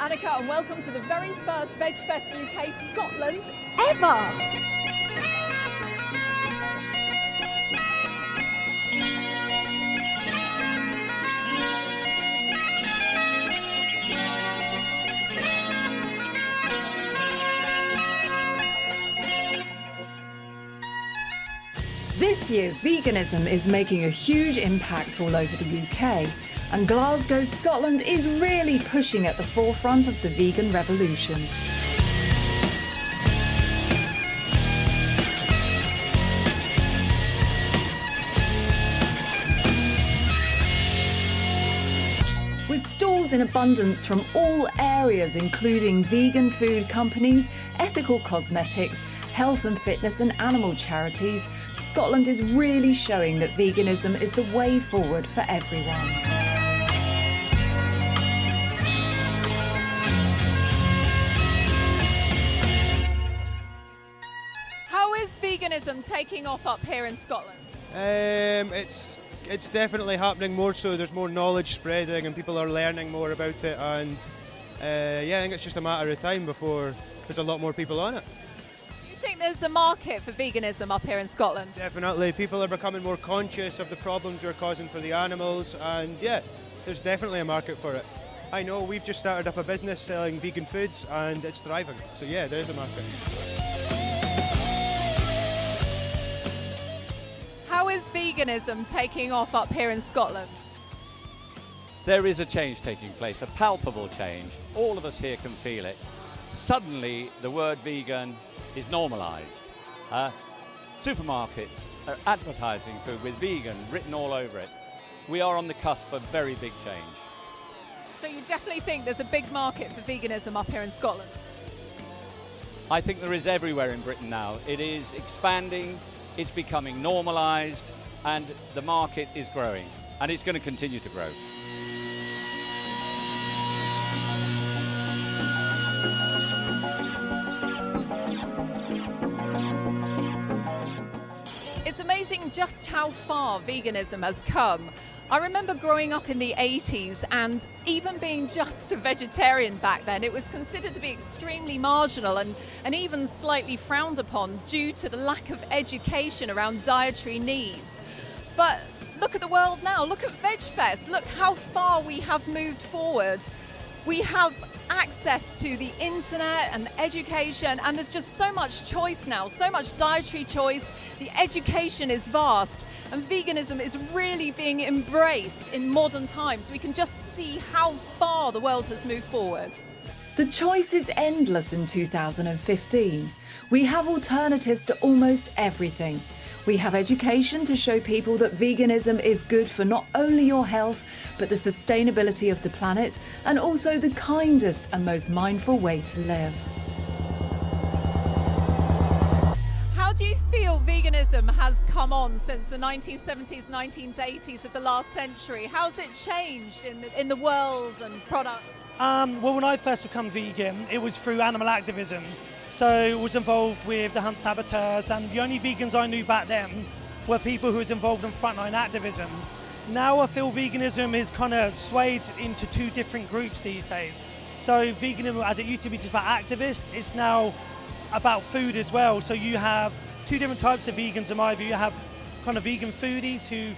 Anneka, and welcome to the very first Vegfest UK Scotland ever! This year, veganism is making a huge impact all over the UK, and Glasgow, Scotland is really pushing at the forefront of the vegan revolution. With stalls in abundance from all areas, including vegan food companies, ethical cosmetics, health and fitness and animal charities, Scotland is really showing that veganism is the way forward for everyone. How is veganism taking off up here in Scotland? It's definitely happening more so. There's more knowledge spreading and people are learning more about it, and I think it's just a matter of time before there's a lot more people on it. Do you think there's a market for veganism up here in Scotland? Definitely. People are becoming more conscious of the problems we're causing for the animals, and yeah, there's definitely a market for it. I know we've just started up a business selling vegan foods and it's thriving. So yeah, there is a market. How is veganism taking off up here in Scotland? There is a change taking place, a palpable change. All of us here can feel it. Suddenly, the word vegan is normalised. Supermarkets are advertising food with vegan written all over it. We are on the cusp of very big change. So you definitely think there's a big market for veganism up here in Scotland? I think there is everywhere in Britain now. It is expanding, it's becoming normalised, and the market is growing, and it's going to continue to grow. It's amazing just how far veganism has come. I remember growing up in the 80s and even being just a vegetarian back then, it was considered to be extremely marginal and even slightly frowned upon due to the lack of education around dietary needs. But look at the world now, look at Vegfest, look how far we have moved forward. We have access to the internet and education, and there's just so much choice now, so much dietary choice. The education is vast, and veganism is really being embraced in modern times. We can just see how far the world has moved forward. The choice is endless in 2015. We have alternatives to almost everything. We have education to show people that veganism is good for not only your health, but the sustainability of the planet, and also the kindest and most mindful way to live. How do you feel veganism has come on since the 1970s, 1980s of the last century? How's it changed in the world and products? Well, when I first became vegan, it was through animal activism. So I was involved with the hunt saboteurs, and the only vegans I knew back then were people who was involved in frontline activism. Now I feel veganism is kind of swayed into two different groups these days. So veganism, as it used to be just about activists, it's now about food as well. So you have two different types of vegans in my view. You have kind of vegan foodies who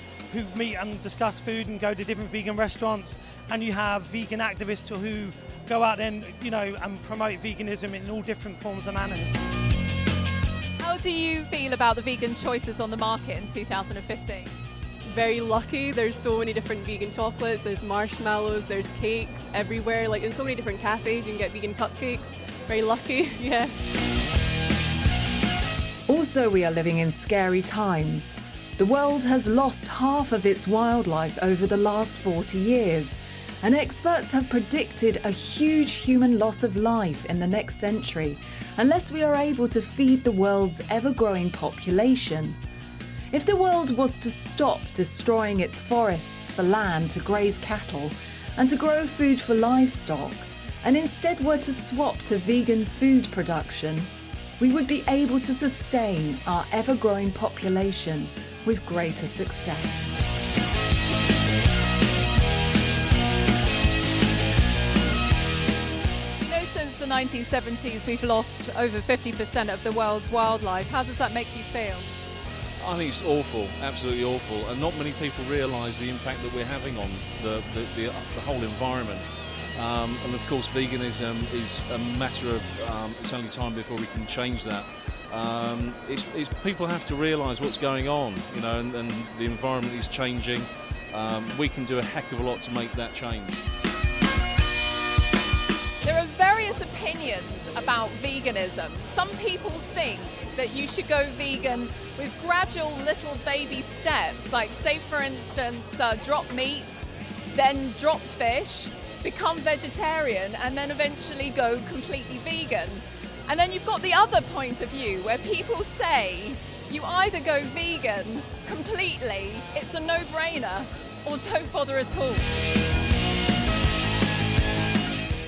meet and discuss food and go to different vegan restaurants, and you have vegan activists who go out and and promote veganism in all different forms and manners. How do you feel about the vegan choices on the market in 2015? Very lucky. There's so many different vegan chocolates, there's marshmallows, there's cakes everywhere. Like in so many different cafes you can get vegan cupcakes. Very lucky, yeah. Also, we are living in scary times. The world has lost half of its wildlife over the last 40 years, and experts have predicted a huge human loss of life in the next century unless we are able to feed the world's ever-growing population. If the world was to stop destroying its forests for land to graze cattle and to grow food for livestock, and instead were to swap to vegan food production, we would be able to sustain our ever-growing population with greater success. 1970s we've lost over 50% of the world's wildlife. How does that make you feel? I think it's awful, absolutely awful, and not many people realise the impact that we're having on the whole environment. And of course, veganism is a matter of it's only time before we can change that. It's people have to realise what's going on, you know, and the environment is changing. We can do a heck of a lot to make that change. There are various opinions about veganism. Some people think that you should go vegan with gradual little baby steps, like say for instance drop meat, then drop fish, become vegetarian, and then eventually go completely vegan. And then you've got the other point of view where people say you either go vegan completely, it's a no-brainer, or don't bother at all.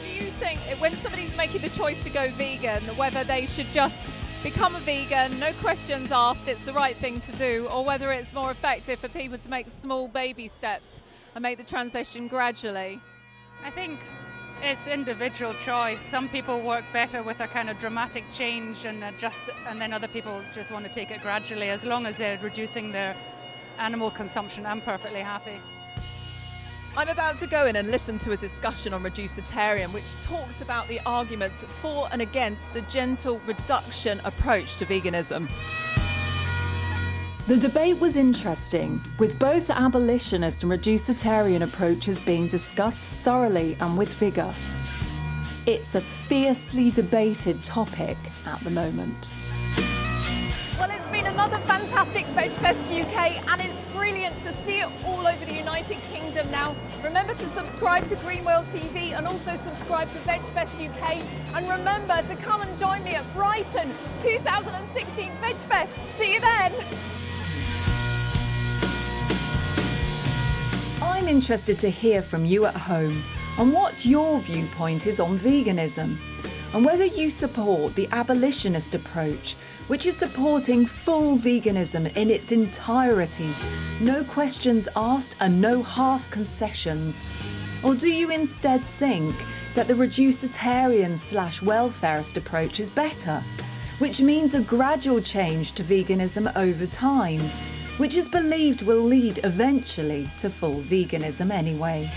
Do you think when somebody's making the choice to go vegan, whether they should just become a vegan, no questions asked, it's the right thing to do, or whether it's more effective for people to make small baby steps and make the transition gradually? I think it's individual choice. Some people work better with a kind of dramatic change and then other people just want to take it gradually. As long as they're reducing their animal consumption, I'm perfectly happy. I'm about to go in and listen to a discussion on reducetarian, which talks about the arguments for and against the gentle reduction approach to veganism. The debate was interesting, with both abolitionist and reducetarian approaches being discussed thoroughly and with vigour. It's a fiercely debated topic at the moment. Well, it's been another fantastic Vegfest UK, and it's brilliant to see it all over the United Kingdom now. Remember to subscribe to Green World TV and also subscribe to Vegfest UK. And remember to come and join me at Brighton 2016 Vegfest. See you then. I'm interested to hear from you at home on what your viewpoint is on veganism and whether you support the abolitionist approach, which is supporting full veganism in its entirety, no questions asked and no half concessions. Or do you instead think that the reducetarian/welfarist approach is better, which means a gradual change to veganism over time, which is believed will lead eventually to full veganism anyway?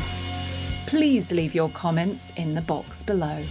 Please leave your comments in the box below.